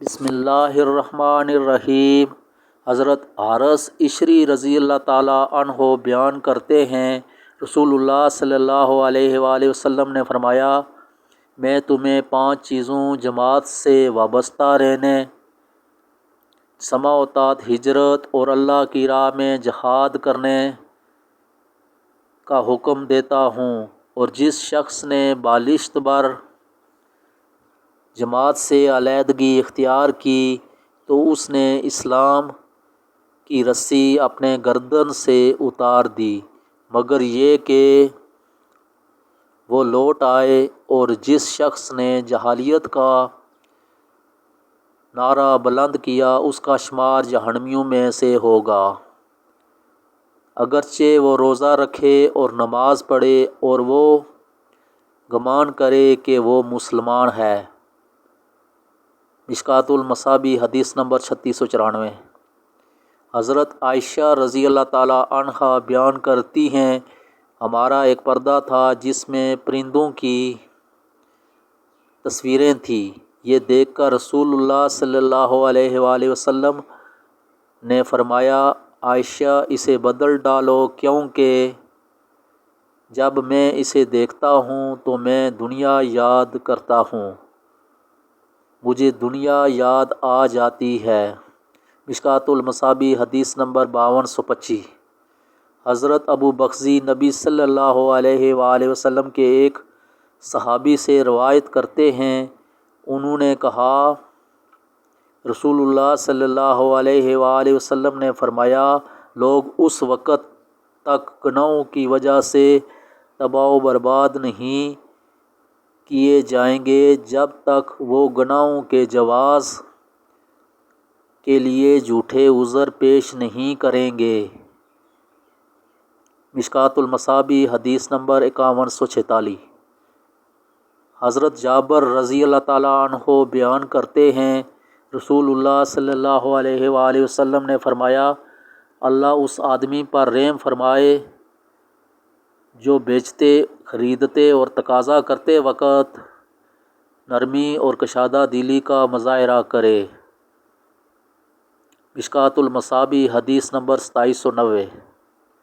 بسم اللہ الرحمن الرحیم۔ حضرت حارث عشری رضی اللہ تعالیٰ عنہ بیان کرتے ہیں، رسول اللہ صلی اللہ علیہ وآلہ وسلم نے فرمایا، میں تمہیں 5 چیزوں جماعت سے وابستہ رہنے، سماع و طاعت، ہجرت اور اللہ کی راہ میں جہاد کرنے کا حکم دیتا ہوں، اور جس شخص نے بالشت بر جماعت سے علیحدگی اختیار کی تو اس نے اسلام کی رسی اپنے گردن سے اتار دی، مگر یہ کہ وہ لوٹ آئے، اور جس شخص نے جاہلیت کا نعرہ بلند کیا اس کا شمار جہنمیوں میں سے ہوگا، اگرچہ وہ روزہ رکھے اور نماز پڑھے اور وہ گمان کرے کہ وہ مسلمان ہے۔ مشکوٰۃ المصابیح حدیث نمبر 3694۔ حضرت عائشہ رضی اللہ تعالیٰ عنہا بیان کرتی ہیں، ہمارا ایک پردہ تھا جس میں پرندوں کی تصویریں تھیں، یہ دیکھ کر رسول اللہ صلی اللہ علیہ وآلہ وسلم نے فرمایا، عائشہ اسے بدل ڈالو، کیونکہ جب میں اسے دیکھتا ہوں تو میں دنیا یاد کرتا ہوں، مجھے دنیا یاد آ جاتی ہے۔ مشکوٰۃ المصابیح حدیث نمبر 5225۔ حضرت ابو بکر نبی صلی اللہ علیہ وآلہ وسلم کے ایک صحابی سے روایت کرتے ہیں، انہوں نے کہا، رسول اللہ صلی اللہ علیہ وآلہ وسلم نے فرمایا، لوگ اس وقت تک گناہوں کی وجہ سے تباہ و برباد نہیں کیے جائیں گے جب تک وہ گناہوں کے جواز کے لیے جھوٹے عذر پیش نہیں کریں گے۔ مشکوٰۃ المصابیح حدیث نمبر 5146۔ حضرت جابر رضی اللہ تعالیٰ عنہ بیان کرتے ہیں، رسول اللہ صلی اللہ علیہ وآلہ وسلم نے فرمایا، اللہ اس آدمی پر رحم فرمائے جو بیچتے، خریدتے اور تقاضا کرتے وقت نرمی اور کشادہ دلی کا مظاہرہ کرے۔ مشکوٰۃ المصابیح حدیث نمبر 2790۔